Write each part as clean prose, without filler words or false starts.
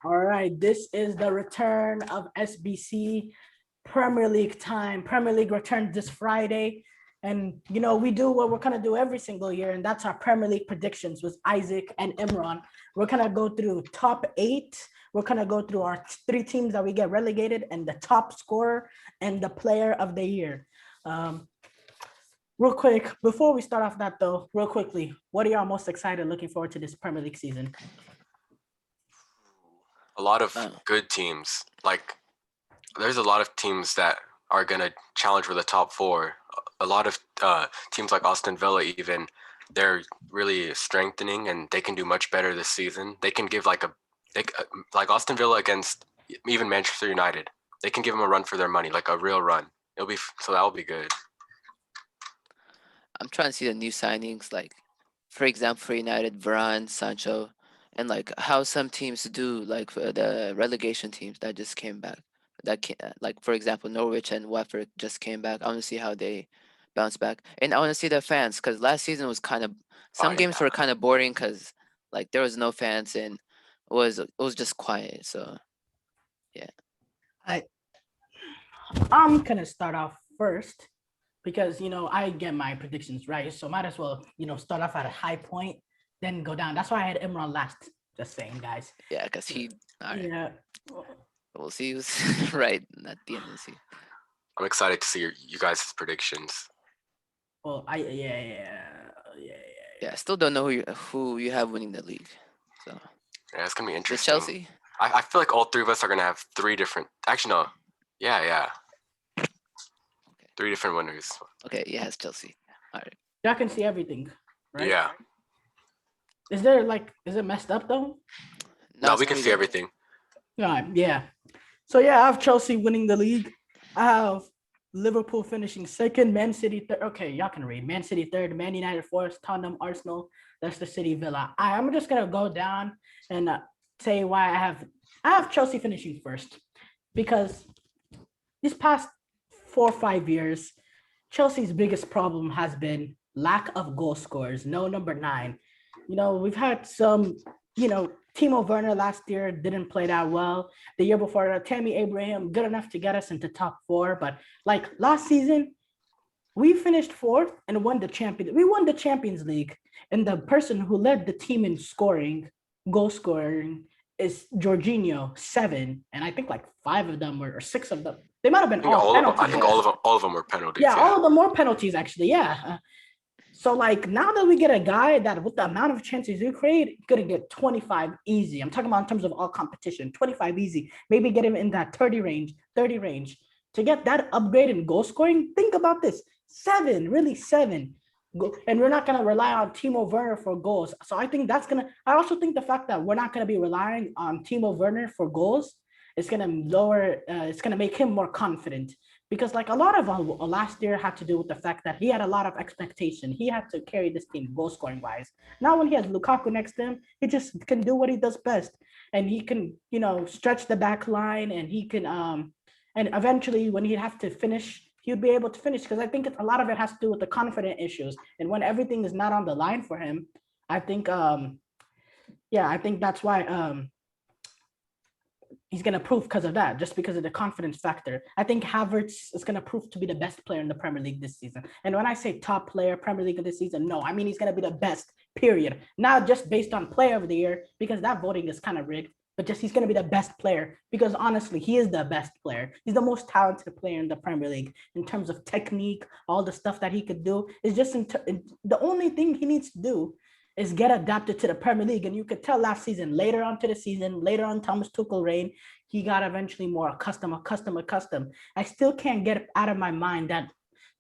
All right, this is the return of SBC Premier League time. Premier League returns this Friday. And, we do what we're going to do every single year, and that's our Premier League predictions with Isaac and Emran. We're going to go through top 8. We're going to go through our 3 teams that we get relegated and the top scorer and the player of the year. Real quick, before we start off that, though, real quickly, what are y'all most excited looking forward to this Premier League season? A lot of good teams. Like, there's a lot of teams that are going to challenge for the top 4. A lot of teams like Aston Villa, even, they're really strengthening and they can do much better this season. They can give like Aston Villa against even Manchester United. They can give them a run for their money, like a real run. That'll be good. I'm trying to see the new signings, like, for example, for United, Varane, Sancho, and like how some teams do, like the relegation teams that just came back. Like, for example, Norwich and Watford just came back. I want to see how they bounce back, and I want to see the fans because last season was kind of games were kind of boring because like there was no fans and it was just quiet. So yeah, I'm gonna start off first because I get my predictions right, so might as well start off at a high point, then go down. That's why I had Emran last. Just saying, guys. Yeah, because he. Right. Yeah. We'll see who's right at the end of the season. I'm excited to see you guys' predictions. Well, yeah. I still don't know who you have winning the league. So yeah, it's gonna be interesting. Is Chelsea? I feel like all 3 of us are gonna have 3 different. Actually, no. Yeah. Okay. 3 different winners. Okay, yeah, it's Chelsea. All right. Y'all can see everything, right? Yeah. Is it messed up though? No, we can see everything. All right, yeah. So yeah, I have Chelsea winning the league. I have Liverpool finishing second, Man City third. Okay, y'all can read. Man City third, Man United fourth, Tottenham, Arsenal, Leicester City, Villa. I'm just gonna go down and say why I have Chelsea finishing first, because these past 4 or 5 years, Chelsea's biggest problem has been lack of goal scorers. No number 9. We've had some, Timo Werner last year didn't play that well. The year before, Tammy Abraham, good enough to get us into top 4. But like last season, we finished 4th and won the Champions. We won the Champions League. And the person who led the team in goal scoring, is Jorginho, 7. And I think like 5 of them or 6 of them. They might have been all penalties. I think all of them were penalties. Yeah, all of them were penalties, actually. Yeah. So, like, now that we get a guy that with the amount of chances you create, going to get 25 easy. I'm talking about in terms of all competition, 25 easy. Maybe get him in that 30 range. To get that upgrade in goal scoring, think about this. 7. And we're not going to rely on Timo Werner for goals. So I think I also think the fact that we're not going to be relying on Timo Werner for goals is going to it's going to make him more confident. Because like a lot of last year had to do with the fact that he had a lot of expectation. He had to carry this team goal scoring wise. Now when he has Lukaku next to him, he just can do what he does best. And he can, stretch the back line, and he can and eventually when he'd have to finish, he would be able to finish, because I think a lot of it has to do with the confident issues. And when everything is not on the line for him, I think I think that's why he's going to prove because of that, just because of the confidence factor. I think Havertz is going to prove to be the best player in the Premier League this season. And when I say top player, Premier League of this season, no, I mean he's going to be the best, period. Not just based on player of the year, because that voting is kind of rigged, but just he's going to be the best player, because honestly, he is the best player. He's the most talented player in the Premier League in terms of technique, all the stuff that he could do. Is just the only thing he needs to do is get adapted to the Premier League. And you could tell last season, later on Thomas Tuchel reign, he got eventually more accustomed. I still can't get out of my mind that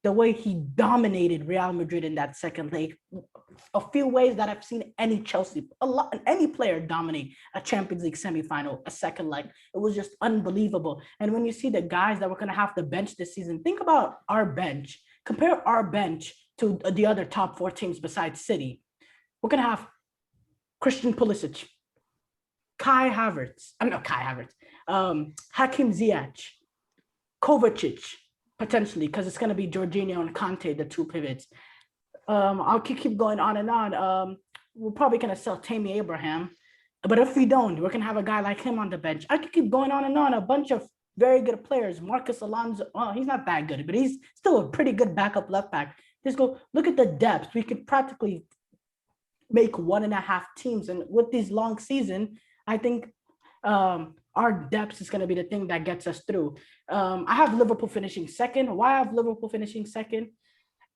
the way he dominated Real Madrid in that second leg, a few ways that I've seen any player dominate a Champions League semifinal, a second leg. It was just unbelievable. And when you see the guys that we're going to have to bench this season, think about our bench. Compare our bench to the other top 4 teams besides City. We're going to have Christian Pulisic, Hakim Ziyech, Kovacic, potentially, because it's going to be Jorginho and Kante, the 2 pivots. I'll keep going on and on. We're probably going to sell Tammy Abraham. But if we don't, we're gonna have a guy like him on the bench. I could keep going on and on. A bunch of very good players. Marcus Alonso. Oh, he's not that good, but he's still a pretty good backup left back. Just go look at the depth. We could practically make 1.5 teams, and with this long season, I think our depth is going to be the thing that gets us through. I have Liverpool finishing second. Why I have Liverpool finishing second?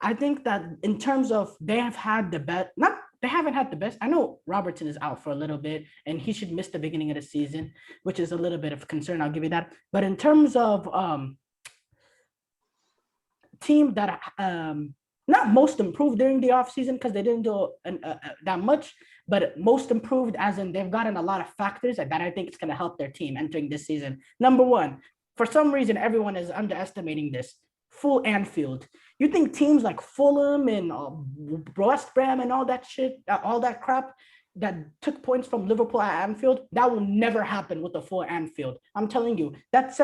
I think that in terms of they have had the best, not they haven't had the best. I know Robertson is out for a little bit and he should miss the beginning of the season, which is a little bit of concern. I'll give you that. But in terms of team that not most improved during the offseason because they didn't do that much, but most improved as in they've gotten a lot of factors that I think is going to help their team entering this season. Number one, for some reason, everyone is underestimating this. Full Anfield. You think teams like Fulham and West Brom and all that shit, all that crap that took points from Liverpool at Anfield, that will never happen with a full Anfield. I'm telling you, that's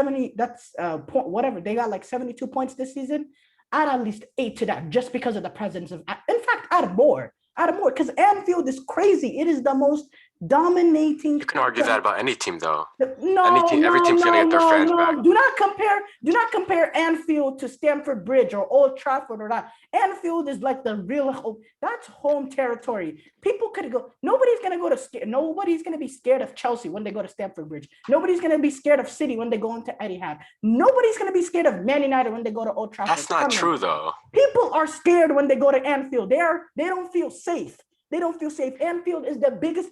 whatever. They got like 72 points this season. Add at least 8 to that just because of the presence of, in fact, add more, because Anfield is crazy. It is the most dominating. You can argue that about any team, though. No, every team's gonna get their fans back. Do not compare Anfield to Stamford Bridge or Old Trafford or that. Anfield is like the real, that's home territory. People could go, nobody's gonna be scared of Chelsea when they go to Stamford Bridge. Nobody's gonna be scared of City when they go into Etihad. Nobody's gonna be scared of Man United when they go to Old Trafford. That's not true, though. People are scared when they go to Anfield. They don't feel safe. They don't feel safe. Anfield is the biggest,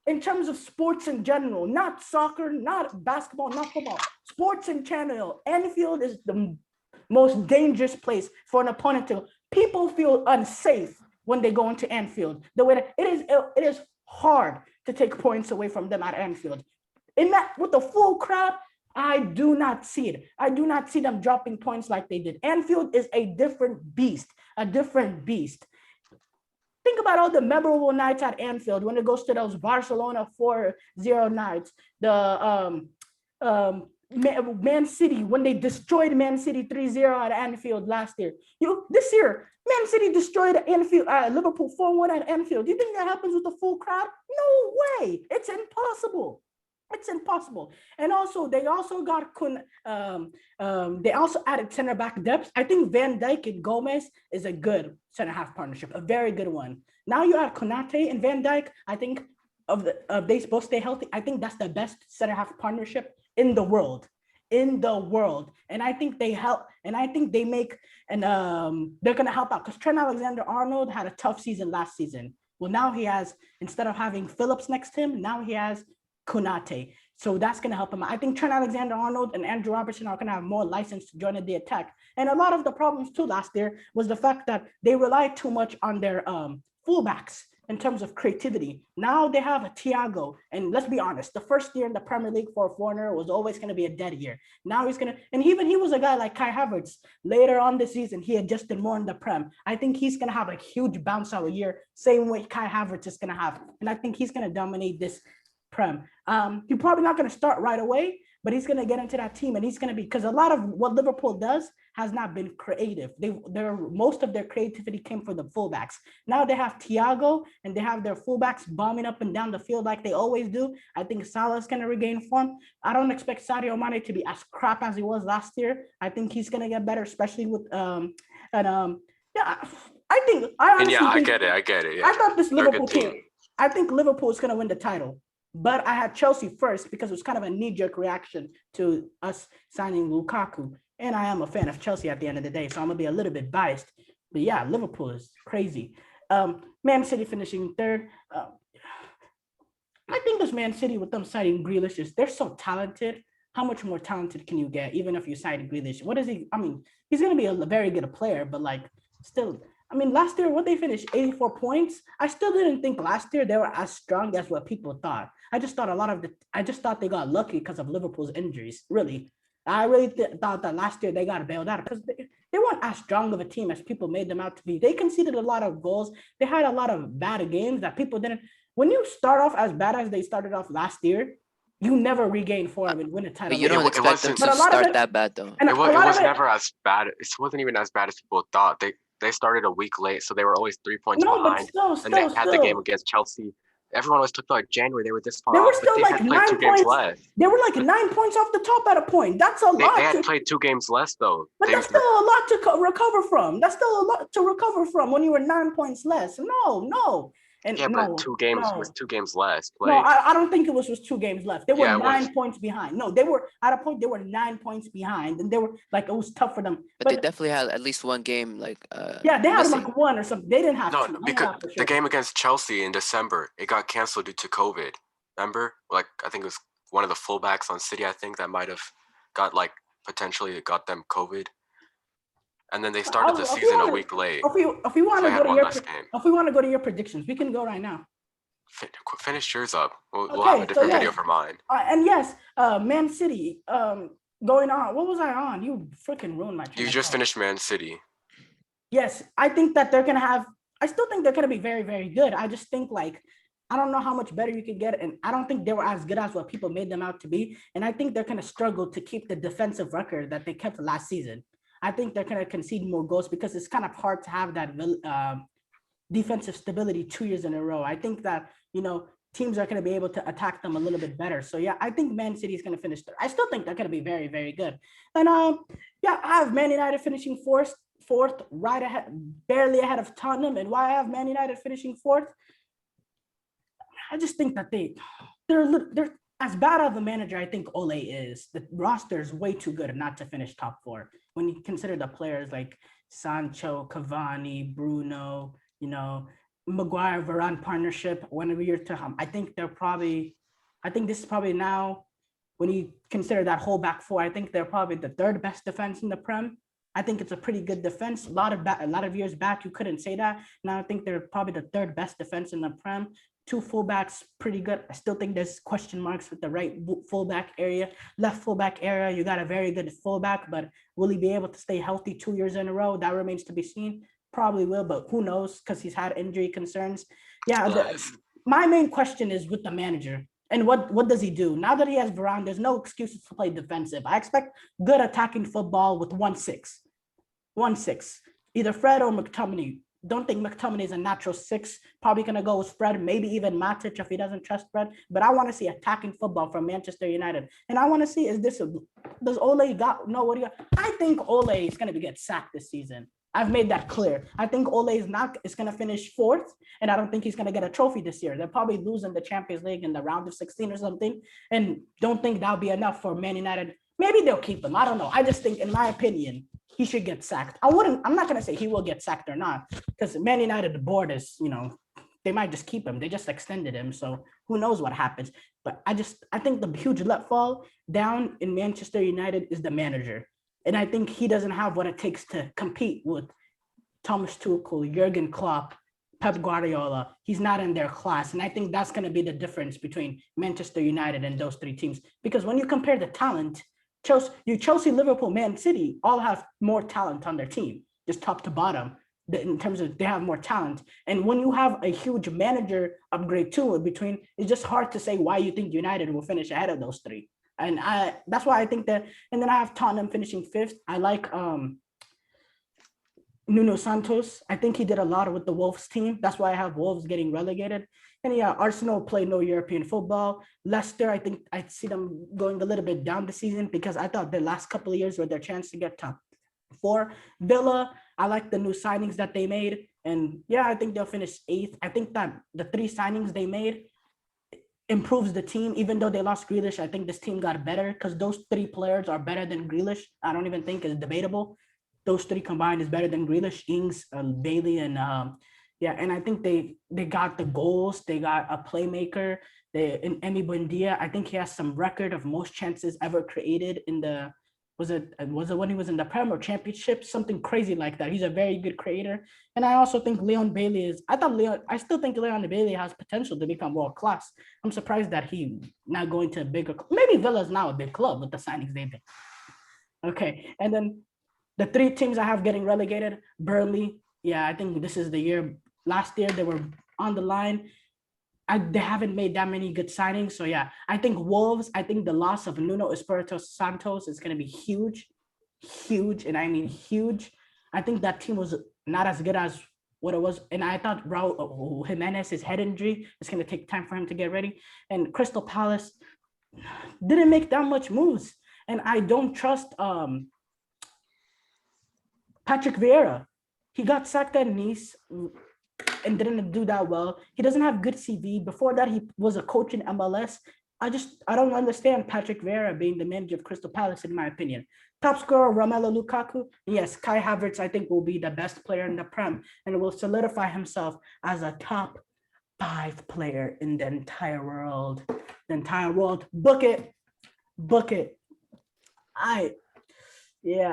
in terms of sports in general, not soccer, not basketball, not football, sports in general. Anfield is the most dangerous place for an opponent to. People feel unsafe when they go into Anfield. The way that it is hard to take points away from them at Anfield. In that, with the full crowd, I do not see it. I do not see them dropping points like they did. Anfield is a different beast. Think about all the memorable nights at Anfield when it goes to those Barcelona 4-0 nights. The Man City, when they destroyed Man City 3-0 at Anfield last year. This year, Man City destroyed Anfield, Liverpool 4-1 at Anfield. Do you think that happens with the full crowd? No way. It's impossible. It's impossible. And also, they also got they also added center back depth. I think Van Dijk and Gomez is a good center half partnership, a very good one. Now you add Konate and Van Dijk. I think they both stay healthy. I think that's the best center half partnership in the world. And I think they help. And I think they make they're gonna help out because Trent Alexander-Arnold had a tough season last season. Well, now he has, instead of having Phillips next to him, now he has Konate. So that's going to help him. I think Trent Alexander-Arnold and Andrew Robertson are going to have more license to join in the attack. And a lot of the problems too last year was the fact that they relied too much on their fullbacks in terms of creativity. Now they have a Thiago. And let's be honest, the first year in the Premier League for a foreigner was always going to be a dead year. Now he's going to, and even he was a guy like Kai Havertz. Later on this season, he adjusted more in the Prem. I think he's going to have a huge bounce out year, same way Kai Havertz is going to have. And I think he's going to dominate this Prem. He's probably not going to start right away, but he's going to get into that team, and he's going to be, because a lot of what Liverpool does has not been creative. Most of their creativity came from the fullbacks. Now they have Thiago, and they have their fullbacks bombing up and down the field like they always do. I think Salah's going to regain form. I don't expect Sadio Mane to be as crap as he was last year. I think he's going to get better, especially with yeah. I get it. Yeah. I thought this Liverpool team. I think Liverpool is going to win the title. But I had Chelsea first because it was kind of a knee-jerk reaction to us signing Lukaku. And I am a fan of Chelsea at the end of the day, so I'm going to be a little bit biased. But yeah, Liverpool is crazy. Man City finishing third. I think this Man City with them signing Grealish, they're so talented. How much more talented can you get, even if you sign Grealish? What is he? I mean, he's going to be a very good player, but like still... I mean, last year, what they finished 84 points. I still didn't think last year they were as strong as what people thought. I just thought they got lucky because of Liverpool's injuries. Really, I really thought that last year they got bailed out because they weren't as strong of a team as people made them out to be. They conceded a lot of goals. They had a lot of bad games that people didn't. When you start off as bad as they started off last year, you never regain form and win a title. But you don't expect them to start that bad, though. It was never as bad. It wasn't even as bad as people thought. They started a week late, so they were always 3 points behind. But still, and they had the game against Chelsea everyone always talked about January. They were this far They were off, but still they like had played 2 9 games points. less. They were like 9 points off the top at a point. That's a They lot. had played 2 games less though. But that's still a lot to recover from. That's still a lot to recover from when you were 9 points less. No. And yeah, but 2 games was no. 2 games less No, played. I don't think it was just 2 games left. They were Yeah, it was. 9 points behind. No, they were at a point, they were 9 points behind. And they were like, it was tough for them. But they definitely had at least one game yeah, they had missing. like 1 or something. They didn't have No, 2. because the game against Chelsea in December, it got canceled due to COVID. Remember? Like, I think it was one of the fullbacks on City, I think, that might have got like potentially it got them COVID. And then they started the season a week late. If we want So to they go had to one your less game. if we want to go to your predictions, we can go right now. Finish yours up. We'll have Okay, a different so video for mine. and yes, Man City, going on. What was I on? You freaking ruined my. You just finished Man City. Yes, I think that they're gonna have. I still think they're gonna be very, very good. I just think like I don't know how much better you could get, and I don't think they were as good as what people made them out to be. And I think they're gonna struggle to keep the defensive record that they kept last season. I think they're gonna concede more goals because it's kind of hard to have that defensive stability 2 years in a row. I think that teams are going to be able to attack them a little bit better. So yeah, I think Man City is going to finish third. I still think they're going to be very, very good. And yeah, I have Man United finishing fourth, right ahead, barely ahead of Tottenham. And why I have Man United finishing fourth? I just think that they're as bad of a manager I think Ole is. The roster is way too good not to finish top 4. When you consider the players like Sancho, Cavani, Bruno, Maguire, Varane partnership, whenever you're to I think this is probably now, when you consider that whole back 4, I think they're probably the 3rd best defense in the Prem. I think it's a pretty good defense. A lot of years back, you couldn't say that. Now I think they're probably the 3rd best defense in the Prem. 2 fullbacks, pretty good. I still think there's question marks with the right fullback area. Left fullback area, you got a very good fullback, but will he be able to stay healthy 2 years in a row? That remains to be seen. Probably will, but who knows, because he's had injury concerns. Yeah, my main question is with the manager. And what does he do? Now that he has Varane, there's no excuses to play defensive. I expect good attacking football with 1-6. 1-6. Either Fred or McTominay. Don't think McTominay is a natural 6. Probably going to go with Fred, maybe even Matic if he doesn't trust Fred. But I want to see attacking football from Manchester United. And I want to see, does Ole know what he got? I think Ole is going to get sacked this season. I've made that clear. I think Ole is going to finish 4th, and I don't think he's going to get a trophy this year. They're probably losing the Champions League in the round of 16 or something, and don't think that'll be enough for Man United. Maybe they'll keep him. I don't know. I just think, in my opinion, he should get sacked. I'm not going to say he will get sacked or not, because Man United, the board is, they might just keep him. They just extended him, so who knows what happens. But I think the huge let fall down in Manchester United is the manager. And I think he doesn't have what it takes to compete with Thomas Tuchel, Jurgen Klopp, Pep Guardiola. He's not in their class. And I think that's going to be the difference between Manchester United and those 3 teams. Because when you compare the talent, Chelsea, Liverpool, Man City all have more talent on their team, just top to bottom, in terms of they have more talent. And when you have a huge manager upgrade too in between, it's just hard to say why you think United will finish ahead of those 3. And that's why I think that. And then I have Tottenham finishing 5th. I like Nuno Santos. I think he did a lot with the Wolves team. That's why I have Wolves getting relegated. And yeah, Arsenal play no European football. Leicester, I think I see them going a little bit down the season because I thought the last couple of years were their chance to get top 4. Villa, I like the new signings that they made. And yeah, I think they'll finish 8th. I think that the 3 signings they made improves the team. Even though they lost Grealish, I think this team got better because those 3 players are better than Grealish. I don't even think it's debatable. Those 3 combined is better than Grealish, Ings, Bailey, and and I think they got the goals. They got a playmaker. In Emi Buendia, I think he has some record of most chances ever created in the was it when he was in the Premier Championship, something crazy like that. He's a very good creator. And I also think I still think Leon Bailey has potential to become world class. I'm surprised that he not going to a bigger, maybe Villa's now a big club with the signings they've been. Okay. And then the 3 teams I have getting relegated, Burnley. Yeah, I think this is the year. Last year they were on the line. They haven't made that many good signings. So yeah, I think Wolves, I think the loss of Nuno Espirito Santos is going to be huge, and I mean huge. I think that team was not as good as what it was. And I thought Raul Jimenez's head injury is going to take time for him to get ready. And Crystal Palace didn't make that much moves. And I don't trust Patrick Vieira. He got sacked at Nice and didn't do that well. He doesn't have good CV. Before that, he was a coach in MLS. I don't understand Patrick Vieira being the manager of Crystal Palace, in my opinion. Top scorer, Romelu Lukaku. Yes, Kai Havertz, I think, will be the best player in the Prem and will solidify himself as a top 5 player in the entire world. The entire world. Book it. Book it. Yeah.